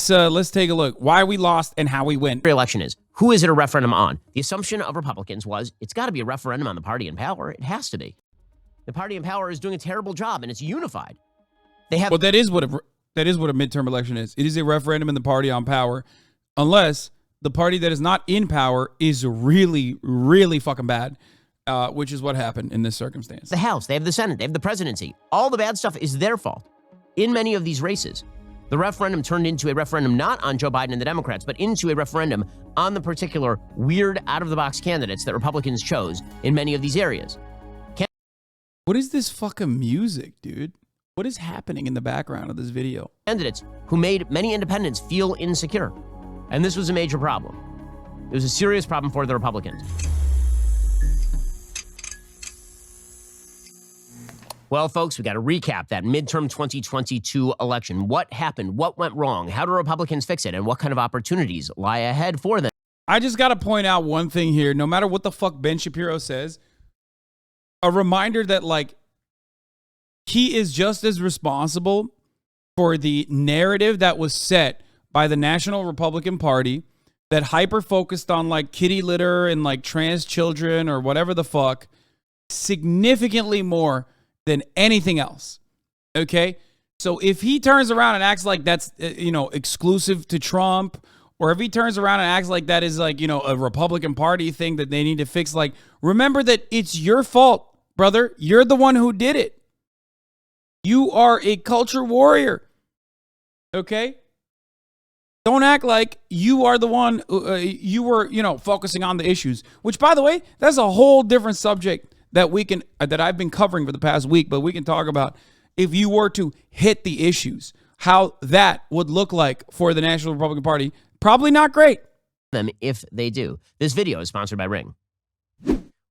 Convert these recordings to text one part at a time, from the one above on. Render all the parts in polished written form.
let's take a look. Why we lost and how we win. Election is. Who is it a referendum on? The assumption of Republicans was it's got to be a referendum on the party in power. It has to be. The party in power is doing a terrible job, and it's unified. They have. Well, that is what a midterm election is. It is a referendum in the party on power, unless the party that is not in power is really, really fucking bad, which is what happened in this circumstance. The House, they have the Senate, they have the presidency. All the bad stuff is their fault. In many of these races, the referendum turned into a referendum not on Joe Biden and the Democrats, but into a referendum on the particular weird, out-of-the-box candidates that Republicans chose in many of these areas. What is this fucking music, dude? What is happening in the background of this video? Candidates who made many independents feel insecure. And this was a major problem. It was a serious problem for the Republicans. Well, folks, we got to recap that midterm 2022 election. What happened? What went wrong? How do Republicans fix it? And what kind of opportunities lie ahead for them? I just got to point out one thing here. No matter what the fuck Ben Shapiro says, a reminder that, like, he is just as responsible for the narrative that was set by the National Republican Party that hyper-focused on, like, kitty litter and, like, trans children or whatever the fuck, significantly more than anything else, okay? So if he turns around and acts like that's, exclusive to Trump, or if he turns around and acts like that is, like, a Republican Party thing that they need to fix, like, remember that it's your fault, brother. You're the one who did it. You are a culture warrior, okay? Don't act like you are the one, you were, focusing on the issues, which, by the way, that's a whole different subject that I've been covering for the past week, but we can talk about if you were to hit the issues, how that would look like for the National Republican Party. Probably not great. Them if they do. This video is sponsored by Ring.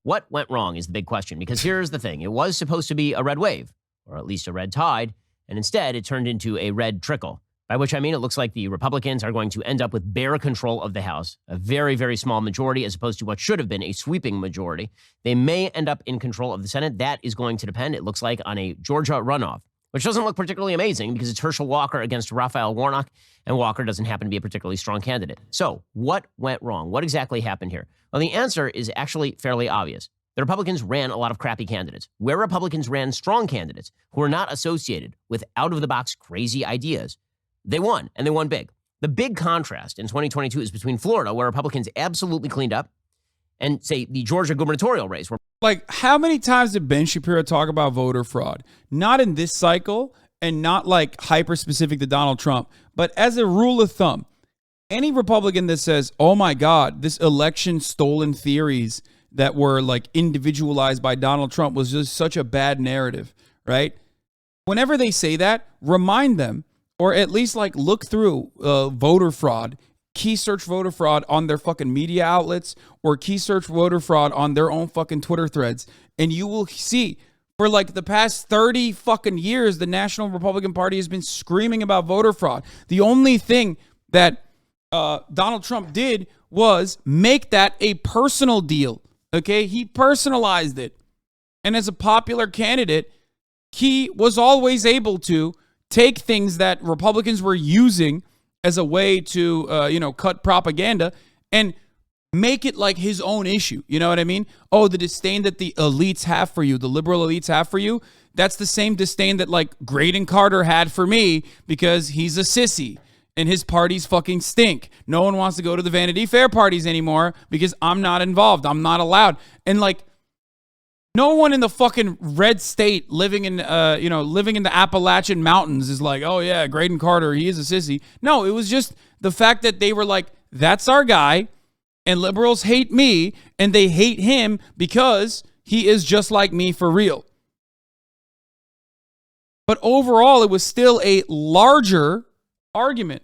What went wrong is the big question, because here's the thing. It was supposed to be a red wave, or at least a red tide, and instead it turned into a red trickle, by which I mean it looks like the Republicans are going to end up with bare control of the House, a very, very small majority as opposed to what should have been a sweeping majority. They may end up in control of the Senate. That is going to depend, it looks like, on a Georgia runoff, which doesn't look particularly amazing because it's Herschel Walker against Raphael Warnock, and Walker doesn't happen to be a particularly strong candidate. So what went wrong? What exactly happened here? Well, the answer is actually fairly obvious. The Republicans ran a lot of crappy candidates. Where Republicans ran strong candidates who are not associated with out-of-the-box crazy ideas, they won, and they won big. The big contrast in 2022 is between Florida, where Republicans absolutely cleaned up, and, say, the Georgia gubernatorial race. Like, how many times did Ben Shapiro talk about voter fraud? Not in this cycle, and not, like, hyper-specific to Donald Trump, but as a rule of thumb, any Republican that says, oh, my God, this election stolen theories that were, like, individualized by Donald Trump was just such a bad narrative, right? Whenever they say that, remind them, or at least, like, look through voter fraud, key search voter fraud on their fucking media outlets, or key search voter fraud on their own fucking Twitter threads, and you will see for, like, the past 30 fucking years, the National Republican Party has been screaming about voter fraud. The only thing that Donald Trump did was make that a personal deal. Okay, he personalized it. And as a popular candidate, he was always able to take things that Republicans were using as a way to, cut propaganda and make it like his own issue. You know what I mean? Oh, the disdain that the elites have for you, the liberal elites have for you, that's the same disdain that, like, Graydon Carter had for me because he's a sissy. And his parties fucking stink. No one wants to go to the Vanity Fair parties anymore because I'm not involved. I'm not allowed. And, like, no one in the fucking red state living in the Appalachian Mountains is like, oh yeah, Graydon Carter, he is a sissy. No, it was just the fact that they were like, that's our guy, and liberals hate me, and they hate him because he is just like me for real. But overall, it was still a larger argument.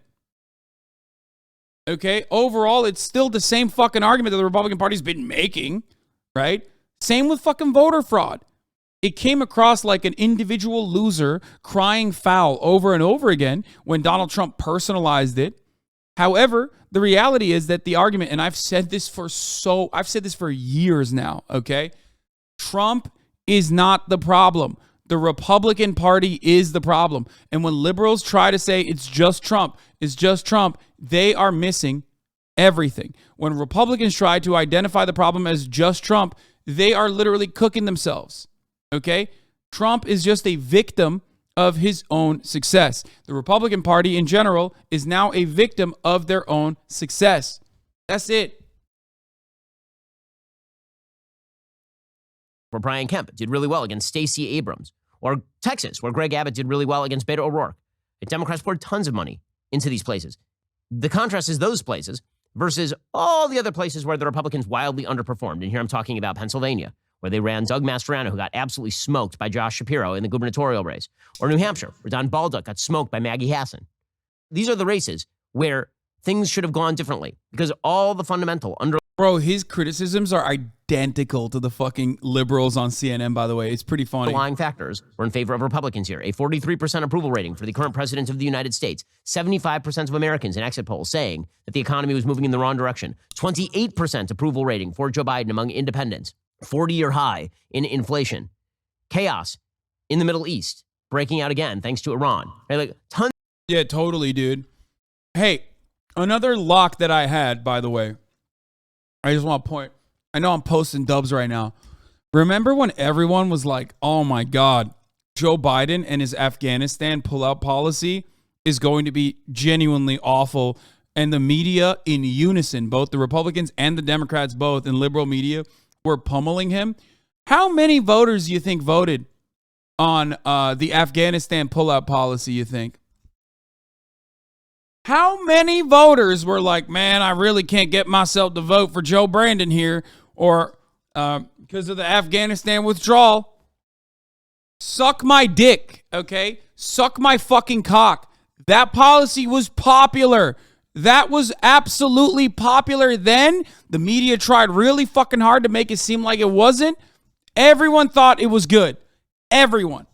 Okay, overall, it's still the same fucking argument that the Republican Party's been making, right? Same with fucking voter fraud. It came across like an individual loser crying foul over and over again when Donald Trump personalized it. However, the reality is that the argument, and I've said this for years now, okay? Trump is not the problem. The Republican Party is the problem. And when liberals try to say it's just Trump, they are missing everything. When Republicans try to identify the problem as just Trump, they are literally cooking themselves. Okay? Trump is just a victim of his own success. The Republican Party in general is now a victim of their own success. That's it. Where Brian Kemp did really well against Stacey Abrams. Or Texas, where Greg Abbott did really well against Beto O'Rourke. Democrats poured tons of money into these places. The contrast is those places versus all the other places where the Republicans wildly underperformed. And here I'm talking about Pennsylvania, where they ran Doug Mastriano, who got absolutely smoked by Josh Shapiro in the gubernatorial race. Or New Hampshire, where Don Baldock got smoked by Maggie Hassan. These are the races where things should have gone differently because all the fundamental Bro, his criticisms are identical to the fucking liberals on CNN, by the way. It's pretty funny. underlying factors were in favor of Republicans here. A 43% approval rating for the current president of the United States. 75% of Americans in exit polls saying that the economy was moving in the wrong direction. 28% approval rating for Joe Biden among independents. 40-year high in inflation. Chaos in the Middle East breaking out again thanks to Iran. Right? Like tons. Yeah, totally, dude. Hey, another lock that I had, by the way, I just want to point. I know I'm posting dubs right now. Remember when everyone was like, oh my God, Joe Biden and his Afghanistan pullout policy is going to be genuinely awful. And the media in unison, both the Republicans and the Democrats, both in liberal media, were pummeling him. How many voters do you think voted on the Afghanistan pullout policy, you think? How many voters were like, man, I really can't get myself to vote for Joe Brandon here or because of the Afghanistan withdrawal? Suck my dick, okay? Suck my fucking cock. That policy was popular. That was absolutely popular then. The media tried really fucking hard to make it seem like it wasn't. Everyone thought it was good. Everyone.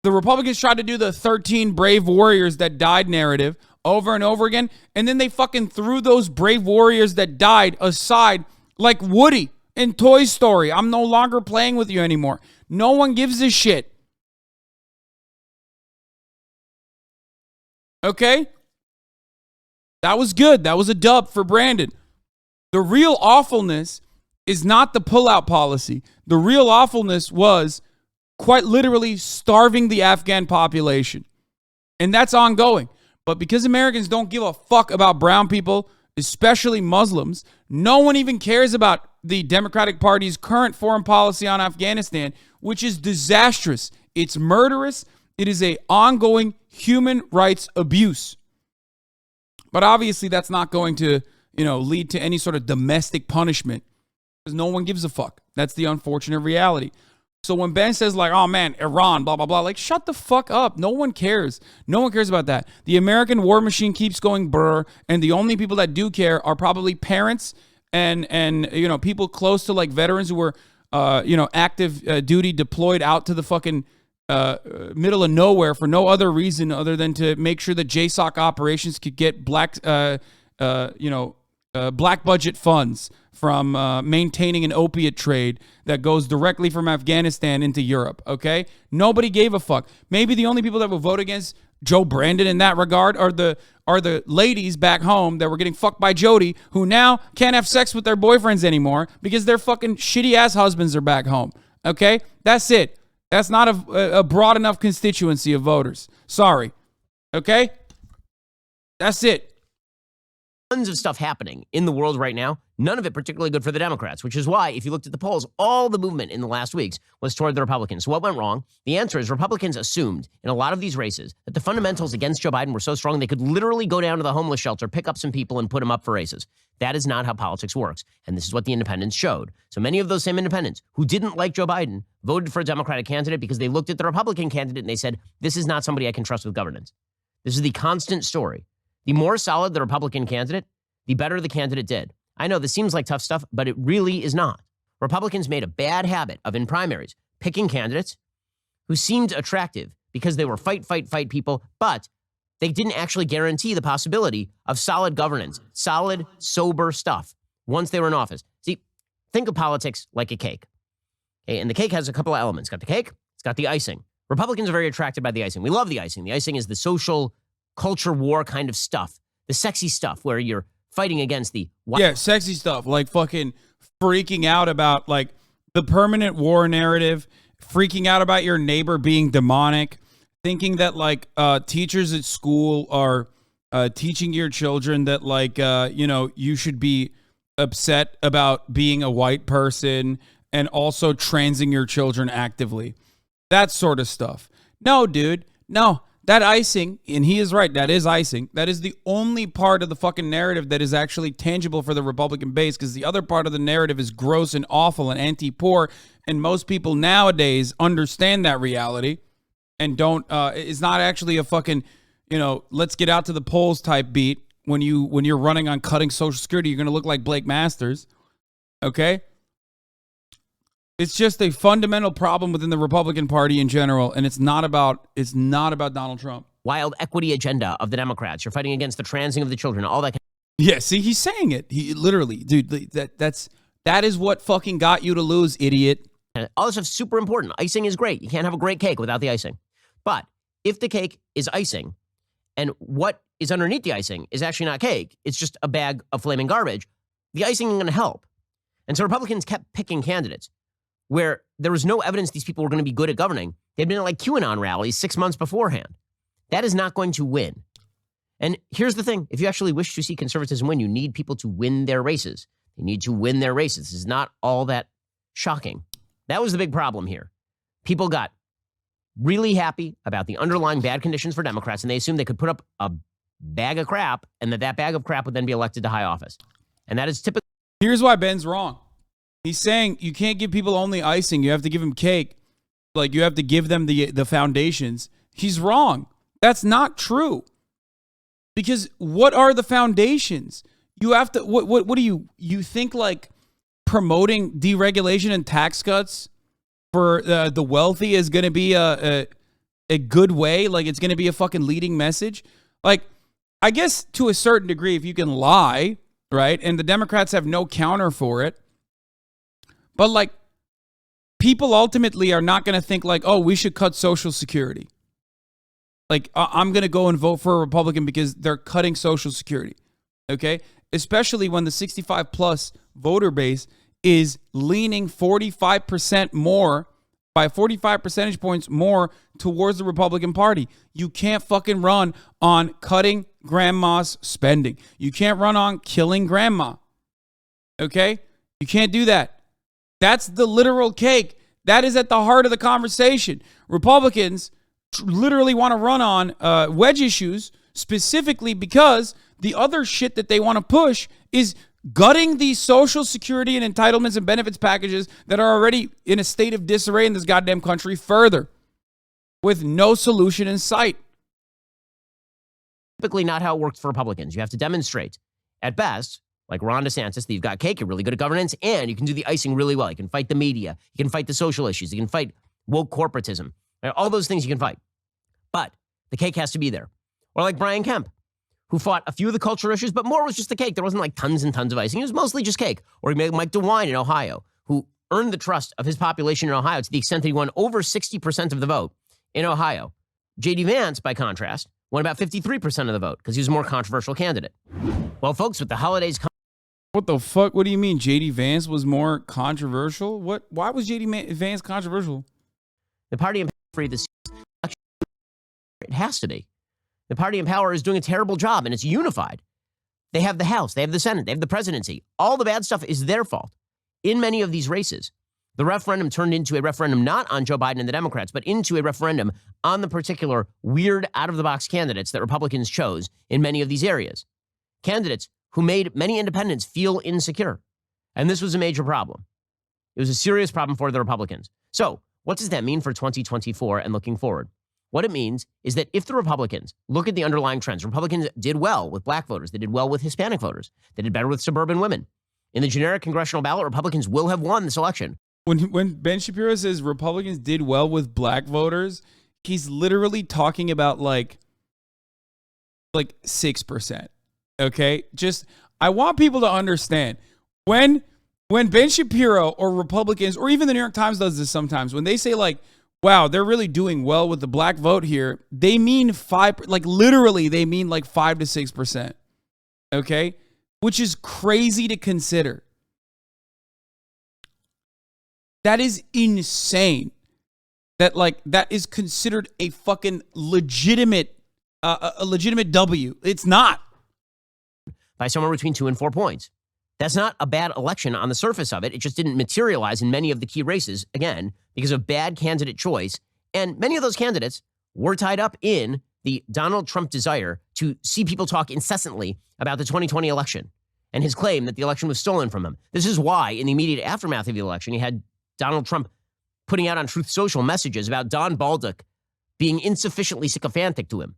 The Republicans tried to do the 13 brave warriors that died narrative over and over again, and then they fucking threw those brave warriors that died aside like Woody in Toy Story. I'm no longer playing with you anymore. No one gives a shit. Okay? That was good. That was a dub for Brandon. The real awfulness is not the pullout policy. The real awfulness was quite literally starving the Afghan population. And that's ongoing. But because Americans don't give a fuck about brown people, especially Muslims, no one even cares about the Democratic Party's current foreign policy on Afghanistan, which is disastrous. It's murderous. It is an ongoing human rights abuse. But obviously that's not going to, lead to any sort of domestic punishment because no one gives a fuck. That's the unfortunate reality. So when Ben says like, oh man, Iran, blah, blah, blah, like shut the fuck up. No one cares. No one cares about that. The American war machine keeps going brr. And the only people that do care are probably parents and people close to like veterans who were, active duty deployed out to the fucking middle of nowhere for no other reason other than to make sure that JSOC operations could get black budget funds from maintaining an opiate trade that goes directly from Afghanistan into Europe, okay? Nobody gave a fuck. Maybe the only people that will vote against Joe Brandon in that regard are the ladies back home that were getting fucked by Jody who now can't have sex with their boyfriends anymore because their fucking shitty-ass husbands are back home, okay? That's it. That's not a broad enough constituency of voters. Sorry, okay? That's it. Tons of stuff happening in the world right now, none of it particularly good for the Democrats, which is why, if you looked at the polls, all the movement in the last weeks was toward the Republicans. So what went wrong? The answer is Republicans assumed in a lot of these races that the fundamentals against Joe Biden were so strong they could literally go down to the homeless shelter, pick up some people, and put them up for races. That is not how politics works, and this is what the independents showed. So many of those same independents who didn't like Joe Biden voted for a Democratic candidate because they looked at the Republican candidate and they said, this is not somebody I can trust with governance. This is the constant story. The more solid the Republican candidate, the better the candidate did. I know this seems like tough stuff, but it really is not. Republicans made a bad habit of, in primaries, picking candidates who seemed attractive because they were fight people, but they didn't actually guarantee the possibility of solid governance, solid, sober stuff once they were in office. See, think of politics like a cake. Okay, and the cake has a couple of elements. It's got the cake, It's got the icing. Republicans are very attracted by the icing. We love the icing. The icing is the social culture war kind of stuff, the sexy stuff where you're fighting against the... Yeah, sexy stuff, like fucking freaking out about like the permanent war narrative, freaking out about your neighbor being demonic, thinking that like teachers at school are teaching your children that like, you should be upset about being a white person and also transing your children actively. That sort of stuff. No, dude. No. That icing, and he is right, that is icing. That is the only part of the fucking narrative that is actually tangible for the Republican base, because the other part of the narrative is gross and awful and anti-poor, and most people nowadays understand that reality and don't, it's not actually a fucking, let's get out to the polls type beat. When you're running on cutting Social Security, you're going to look like Blake Masters, okay? It's just a fundamental problem within the Republican Party in general, and it's not about Donald Trump. Wild equity agenda of the Democrats. You're fighting against the transing of the children, all that. Yeah, see, he's saying it. He literally, dude, that is what fucking got you to lose, idiot. All this stuff's super important. Icing is great. You can't have a great cake without the icing. But if the cake is icing, and what is underneath the icing is actually not cake, it's just a bag of flaming garbage, the icing isn't going to help. And so Republicans kept picking candidates where there was no evidence these people were going to be good at governing. They'd been at like QAnon rallies 6 months beforehand. That is not going to win. And here's the thing. If you actually wish to see conservatism win, you need people to win their races. They need to win their races. This is not all that shocking. That was the big problem here. People got really happy about the underlying bad conditions for Democrats, and they assumed they could put up a bag of crap, and that bag of crap would then be elected to high office. And that is typically... Here's why Ben's wrong. He's saying you can't give people only icing. You have to give them cake. Like, you have to give them the foundations. He's wrong. That's not true. Because what are the foundations? You have to, what do you think, like promoting deregulation and tax cuts for the wealthy is going to be a good way? Like, it's going to be a fucking leading message? Like, I guess to a certain degree, if you can lie, right? And the Democrats have no counter for it. But like, people ultimately are not going to think like, oh, we should cut Social Security. Like, I'm going to go and vote for a Republican because they're cutting Social Security. Okay? Especially when the 65 plus voter base is leaning 45% more, by 45 percentage points more towards the Republican Party. You can't fucking run on cutting grandma's spending. You can't run on killing grandma. Okay? You can't do that. That's the literal cake. That is at the heart of the conversation. Republicans literally want to run on wedge issues specifically because the other shit that they want to push is gutting these Social Security and entitlements and benefits packages that are already in a state of disarray in this goddamn country further with no solution in sight. Typically not how it works for Republicans. You have to demonstrate, at best, like Ron DeSantis, that you've got cake, you're really good at governance, and you can do the icing really well. You can fight the media. You can fight the social issues. You can fight woke corporatism. All those things you can fight. But the cake has to be there. Or like Brian Kemp, who fought a few of the culture issues, but more was just the cake. There wasn't like tons and tons of icing. It was mostly just cake. Or Mike DeWine in Ohio, who earned the trust of his population in Ohio to the extent that he won over 60% of the vote in Ohio. J.D. Vance, by contrast, won about 53% of the vote because he was a more controversial candidate. Well, folks, with the holidays coming... What the fuck? What do you mean J.D. Vance was more controversial? What? Why was J.D. Vance controversial? The party in power, it has to be. The party in power is doing a terrible job, and it's unified. They have the House, they have the Senate, they have the presidency. All the bad stuff is their fault. In many of these races, the referendum turned into a referendum not on Joe Biden and the Democrats, but into a referendum on the particular weird, out-of-the-box candidates that Republicans chose in many of these areas. Candidates who made many independents feel insecure. And this was a major problem. It was a serious problem for the Republicans. So what does that mean for 2024 and looking forward? What it means is that if the Republicans look at the underlying trends, Republicans did well with black voters. They did well with Hispanic voters. They did better with suburban women. In the generic congressional ballot, Republicans will have won this election. When Ben Shapiro says Republicans did well with black voters, he's literally talking about like 6%. Okay? Just, I want people to understand when Ben Shapiro or Republicans, or even the New York Times does this sometimes, when they say like, wow, they're really doing well with the black vote here. They mean literally, they mean like 5 to 6%. Okay? Which is crazy to consider. That is insane. That is considered a fucking legitimate, a legitimate W. It's not. By somewhere between 2 and 4 points. That's not a bad election on the surface of it. It just didn't materialize in many of the key races, again, because of bad candidate choice. And many of those candidates were tied up in the Donald Trump desire to see people talk incessantly about the 2020 election and his claim that the election was stolen from him. This is why, in the immediate aftermath of the election, you had Donald Trump putting out on Truth Social messages about Don Baldock being insufficiently sycophantic to him.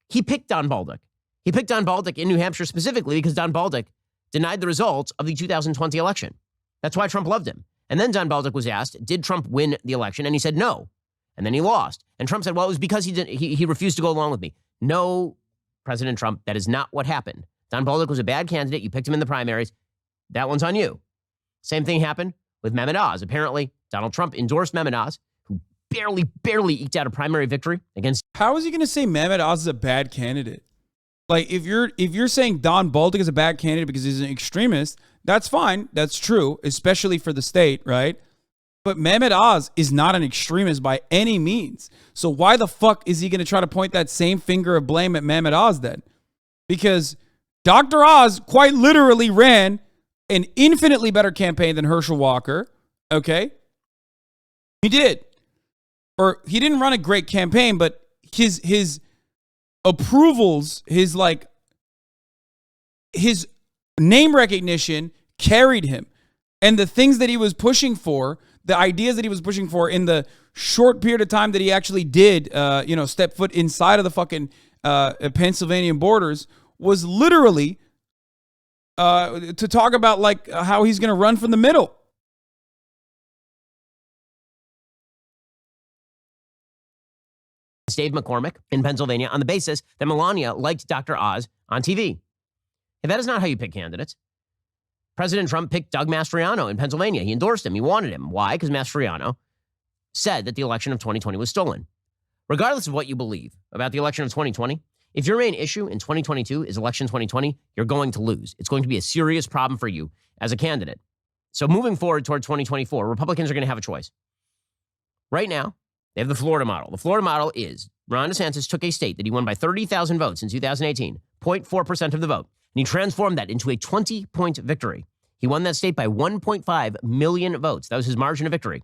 He picked Don Baldock. He picked Don Baldock in New Hampshire specifically because Don Baldock denied the results of the 2020 election. That's why Trump loved him. And then Don Baldock was asked, did Trump win the election? And he said no. And then he lost. And Trump said, well, it was because he refused to go along with me. No, President Trump, that is not what happened. Don Baldock was a bad candidate. You picked him in the primaries. That one's on you. Same thing happened with Mehmet Oz. Apparently, Donald Trump endorsed Mehmet Oz, who barely eked out a primary victory against. How is he going to say Mehmet Oz is a bad candidate? Like, if you're saying Don Baldock is a bad candidate because he's an extremist, that's fine. That's true, especially for the state, right? But Mehmet Oz is not an extremist by any means. So why the fuck is he going to try to point that same finger of blame at Mehmet Oz then? Because Dr. Oz quite literally ran an infinitely better campaign than Herschel Walker, okay? He did. Or he didn't run a great campaign, but his approvals, his name recognition carried him. And the things that he was pushing for, the ideas that he was pushing for in the short period of time that he actually did, step foot inside of the fucking Pennsylvania borders was literally to talk about like how he's going to run from the middle. Dave McCormick in Pennsylvania on the basis that Melania liked Dr. Oz on TV. And that is not how you pick candidates. President Trump picked Doug Mastriano in Pennsylvania. He endorsed him. He wanted him. Why? Because Mastriano said that the election of 2020 was stolen. Regardless of what you believe about the election of 2020, if your main issue in 2022 is election 2020, you're going to lose. It's going to be a serious problem for you as a candidate. So moving forward toward 2024, Republicans are going to have a choice. Right now, they have the Florida model. The Florida model is Ron DeSantis took a state that he won by 30,000 votes in 2018, 0.4% of the vote, and he transformed that into a 20-point victory. He won that state by 1.5 million votes. That was his margin of victory.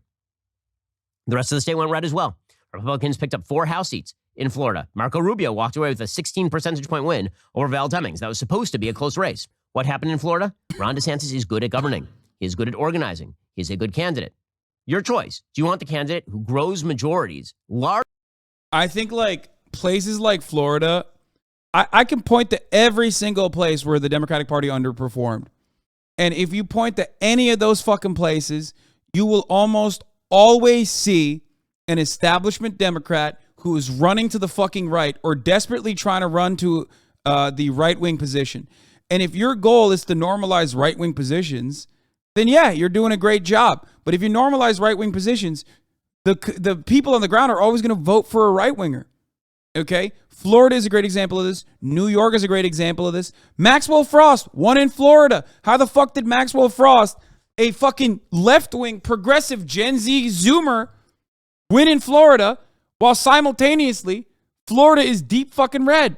The rest of the state went red as well. Republicans picked up 4 House seats in Florida. Marco Rubio walked away with a 16 percentage point win over Val Demings. That was supposed to be a close race. What happened in Florida? Ron DeSantis is good at governing. He is good at organizing. He's a good candidate. Your choice. Do you want the candidate who grows majorities large? I think like places like Florida, I can point to every single place where the Democratic Party underperformed. And if you point to any of those fucking places, you will almost always see an establishment Democrat who is running to the fucking right or desperately trying to run to the right-wing position. And if your goal is to normalize right-wing positions, then yeah, you're doing a great job. But if you normalize right-wing positions, the people on the ground are always going to vote for a right-winger. Okay? Florida is a great example of this. New York is a great example of this. Maxwell Frost won in Florida. How the fuck did Maxwell Frost, a fucking left-wing progressive Gen Z Zoomer, win in Florida while simultaneously Florida is deep fucking red?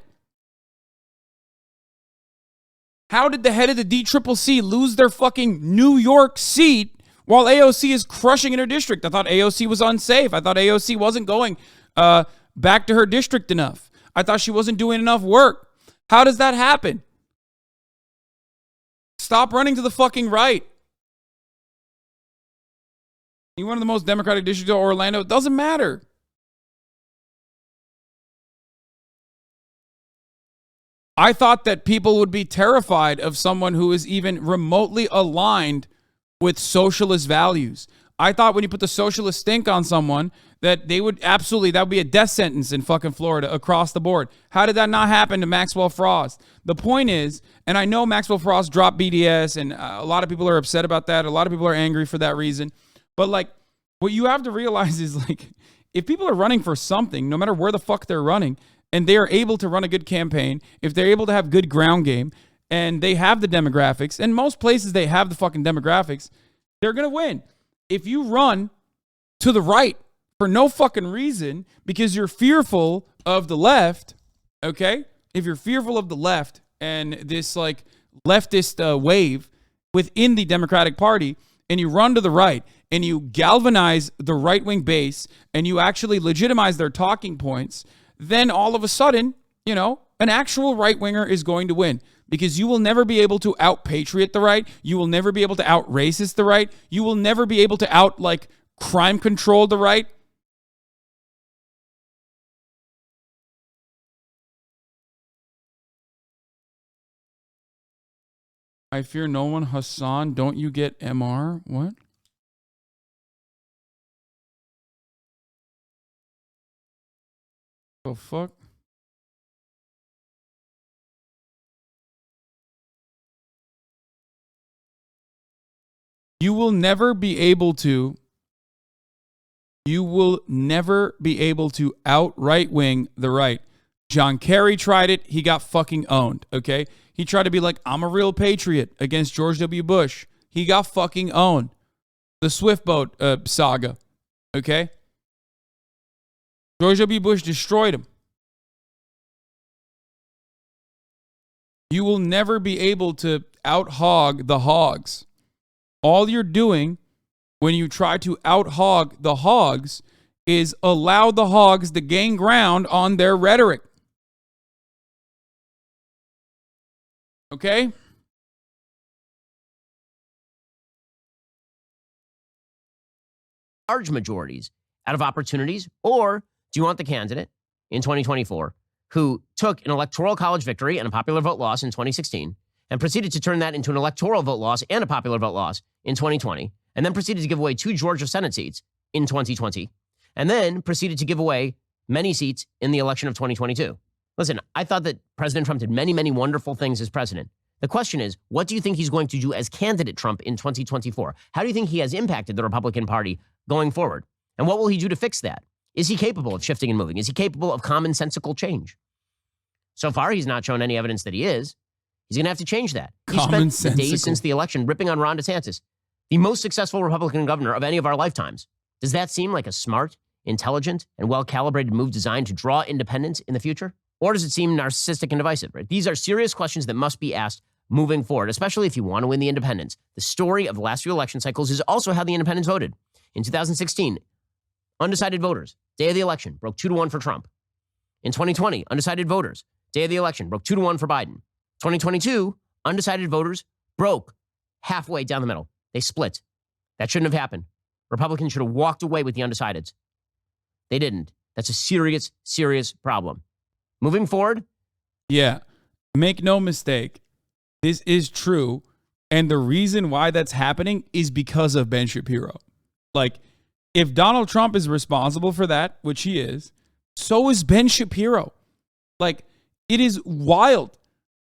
How did the head of the DCCC lose their fucking New York seat while AOC is crushing in her district? I thought AOC was unsafe. I thought AOC wasn't going back to her district enough. I thought she wasn't doing enough work. How does that happen? Stop running to the fucking right. You one of the most Democratic districts of Orlando. It doesn't matter. I thought that people would be terrified of someone who is even remotely aligned with socialist values. I thought when you put the socialist stink on someone that they would absolutely, that would be a death sentence in fucking Florida across the board. How did that not happen to Maxwell Frost? The point is, and I know Maxwell Frost dropped BDS and a lot of people are upset about that. A lot of people are angry for that reason. But like, what you have to realize is like, if people are running for something, no matter where the fuck they're running, and they are able to run a good campaign, if they're able to have good ground game, and they have the demographics, and most places they have the fucking demographics, they're going to win. If you run to the right for no fucking reason because you're fearful of the left, okay? If you're fearful of the left and this like leftist wave within the Democratic Party, and you run to the right and you galvanize the right-wing base and you actually legitimize their talking points, then all of a sudden, you know, an actual right-winger is going to win, because you will never be able to out-patriot the right. You will never be able to out-racist the right. You will never be able to out, like, crime control the right. I fear no one. Hasan, don't you get MR? What? The fuck? You will never be able to out right wing the right. John Kerry tried it. He got fucking owned. Okay. He tried to be like, I'm a real patriot against George W. Bush. He got fucking owned. The Swift boat saga. Okay. George W. Bush destroyed him. You will never be able to out hog the hogs. All you're doing when you try to out hog the hogs is allow the hogs to gain ground on their rhetoric. Okay? Large majorities out of opportunities, or do you want the candidate in 2024 who took an electoral college victory and a popular vote loss in 2016 and proceeded to turn that into an electoral vote loss and a popular vote loss in 2020, and then proceeded to give away 2 Georgia Senate seats in 2020, and then proceeded to give away many seats in the election of 2022? Listen, I thought that President Trump did many, many wonderful things as president. The question is, what do you think he's going to do as candidate Trump in 2024? How do you think he has impacted the Republican Party going forward? And what will he do to fix that? Is he capable of shifting and moving? Is he capable of commonsensical change? So far, he's not shown any evidence that he is. He's going to have to change that. He spent the days since the election ripping on Ron DeSantis, the most successful Republican governor of any of our lifetimes. Does that seem like a smart, intelligent, and well-calibrated move designed to draw independents in the future? Or does it seem narcissistic and divisive? Right? These are serious questions that must be asked moving forward, especially if you want to win the independents. The story of the last few election cycles is also how the independents voted. In 2016, undecided voters, day of the election, broke 2-1 for Trump. In 2020, undecided voters, day of the election, broke 2-1 for Biden. 2022, undecided voters broke halfway down the middle. They split. That shouldn't have happened. Republicans should have walked away with the undecideds. They didn't. That's a serious, serious problem. Moving forward. Yeah. Make no mistake. This is true. And the reason why that's happening is because of Ben Shapiro. Like, if Donald Trump is responsible for that, which he is, so is Ben Shapiro. Like, it is wild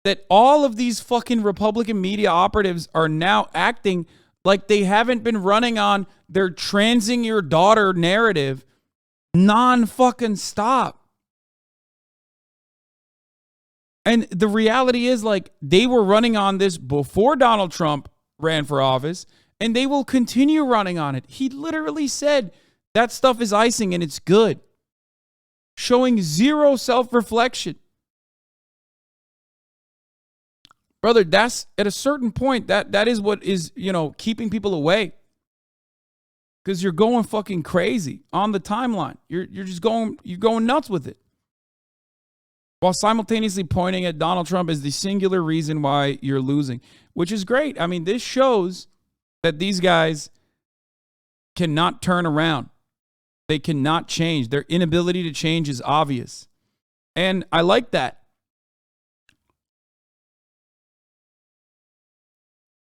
that all of these fucking Republican media operatives are now acting like they haven't been running on their transing your daughter narrative non-fucking stop. And the reality is, like, they were running on this before Donald Trump ran for office, and they will continue running on it. He literally said that stuff is icing and it's good, showing zero self-reflection. Brother, that's at a certain point, that is what is, you know, keeping people away. Because you're going fucking crazy on the timeline. You're going nuts with it. While simultaneously pointing at Donald Trump as the singular reason why you're losing, which is great. I mean, this shows that these guys cannot turn around. They cannot change. Their inability to change is obvious. And I like that.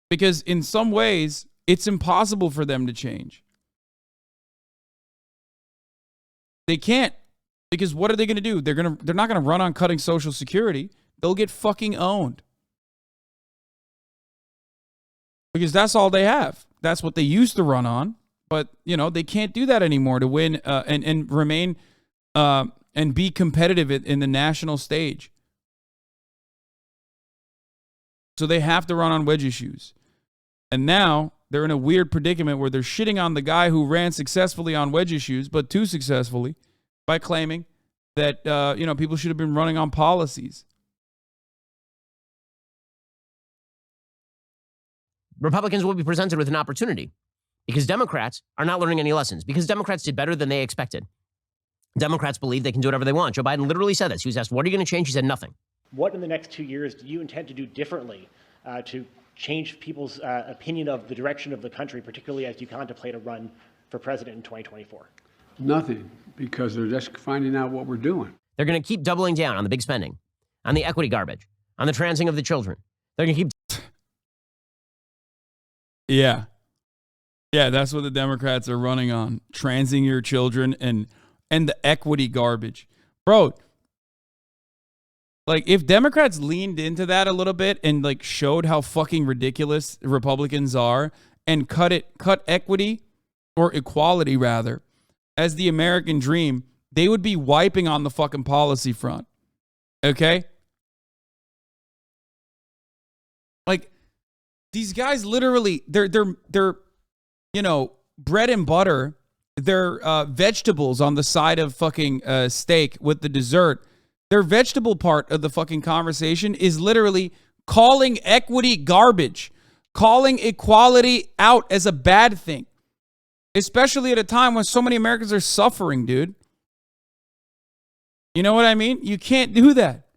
Because in some ways, it's impossible for them to change. They can't. Because what are they going to do? They're not going to run on cutting Social Security. They'll get fucking owned. Because that's all they have. That's what they used to run on. But, you know, they can't do that anymore to win and remain and be competitive in the national stage. So they have to run on wedge issues. And now they're in a weird predicament where they're shitting on the guy who ran successfully on wedge issues, but too successfully, by claiming that, you know, people should have been running on policies. Republicans will be presented with an opportunity because Democrats are not learning any lessons, because Democrats did better than they expected. Democrats believe they can do whatever they want. Joe Biden literally said this. He was asked, what are you going to change? He said nothing. What in the next 2 years do you intend to do differently to change people's opinion of the direction of the country, particularly as you contemplate a run for president in 2024? Nothing, because they're just finding out what we're doing. They're going to keep doubling down on the big spending, on the equity garbage, on the transing of the children. They're going to keep... Yeah. Yeah, that's what the Democrats are running on. Transing your children and the equity garbage. Bro, like, if Democrats leaned into that a little bit and, like, showed how fucking ridiculous Republicans are and cut equity, or equality rather, as the American dream, they would be wiping on the fucking policy front. Okay? Like, these guys literally, they're you know, bread and butter, their vegetables on the side of fucking steak with the dessert. Their vegetable part of the fucking conversation is literally calling equity garbage, calling equality out as a bad thing, especially at a time when so many Americans are suffering, dude. You know what I mean? You can't do that.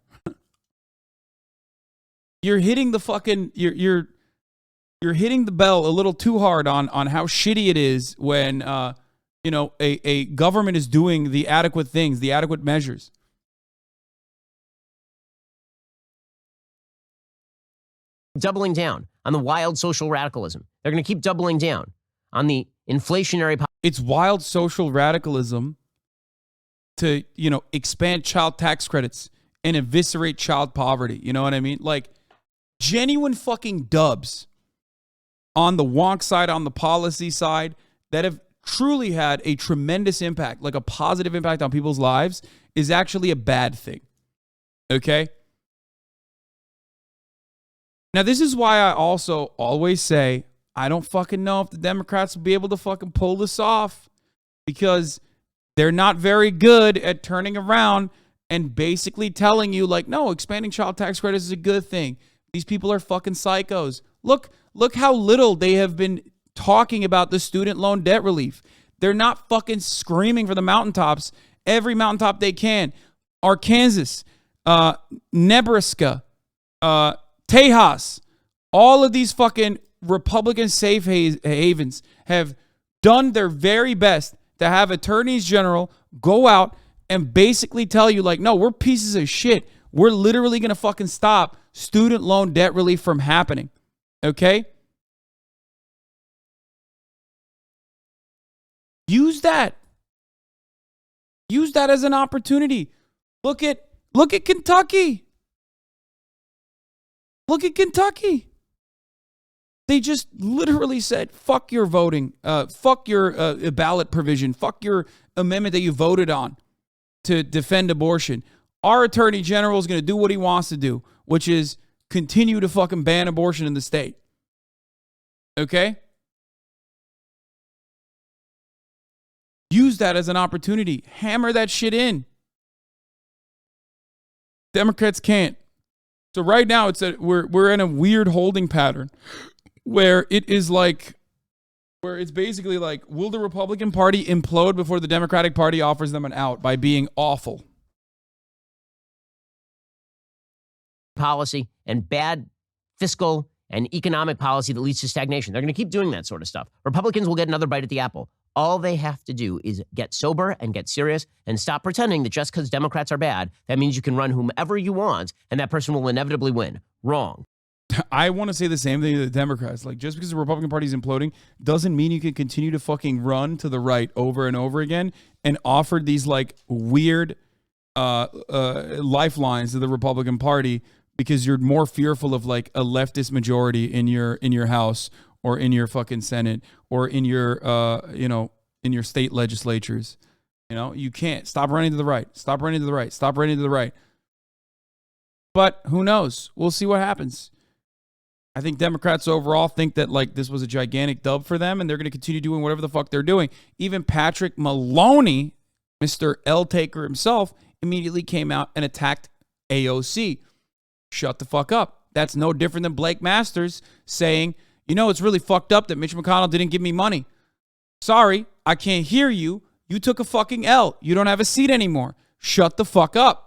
You're hitting the fucking, you're hitting the bell a little too hard on how shitty it is when, you know, a government is doing the adequate things, the adequate measures. Doubling down on the wild social radicalism. They're going to keep doubling down on the inflationary... It's wild social radicalism to, you know, expand child tax credits and eviscerate child poverty. You know what I mean? Like, genuine fucking dubs on the wonk side, on the policy side, that have truly had a tremendous impact, like a positive impact on people's lives, is actually a bad thing. Okay? Now, this is why I also always say, I don't fucking know if the Democrats will be able to fucking pull this off, because they're not very good at turning around and basically telling you, like, no, expanding child tax credits is a good thing. These people are fucking psychos. Look how little they have been talking about the student loan debt relief. They're not fucking screaming for the mountaintops, every mountaintop they can. Arkansas, Nebraska, Tejas, all of these fucking Republican safe havens have done their very best to have attorneys general go out and basically tell you, like, no, we're pieces of shit. We're literally going to fucking stop student loan debt relief from happening. Okay? Use that. Use that as an opportunity. Look at Kentucky. Look at Kentucky. They just literally said, fuck your voting, fuck your ballot provision, fuck your amendment that you voted on to defend abortion. Our attorney general is going to do what he wants to do, which is continue to fucking ban abortion in the state. Okay? Use that as an opportunity. Hammer that shit in. Democrats can't. So right now we're in a weird holding pattern where it is like, where it's basically like, will the Republican Party implode before the Democratic Party offers them an out by being awful? Policy and bad fiscal and economic policy that leads to stagnation. They're going to keep doing that sort of stuff. Republicans will get another bite at the apple. All they have to do is get sober and get serious and stop pretending that just because Democrats are bad, that means you can run whomever you want and that person will inevitably win. Wrong. I want to say the same thing to the Democrats. Like, just because the Republican Party is imploding doesn't mean you can continue to fucking run to the right over and over again and offer these, like, weird lifelines to the Republican Party because you're more fearful of, like, a leftist majority in your house or in your fucking Senate or in your, in your state legislatures. You can't. Stop running to the right. Stop running to the right. Stop running to the right. But who knows? We'll see what happens. I think Democrats overall think that like this was a gigantic dub for them, and they're going to continue doing whatever the fuck they're doing. Even Patrick Maloney, Mr. L Taker himself, immediately came out and attacked AOC. Shut the fuck up. That's no different than Blake Masters saying, it's really fucked up that Mitch McConnell didn't give me money. Sorry, I can't hear you. You took a fucking L. You don't have a seat anymore. Shut the fuck up.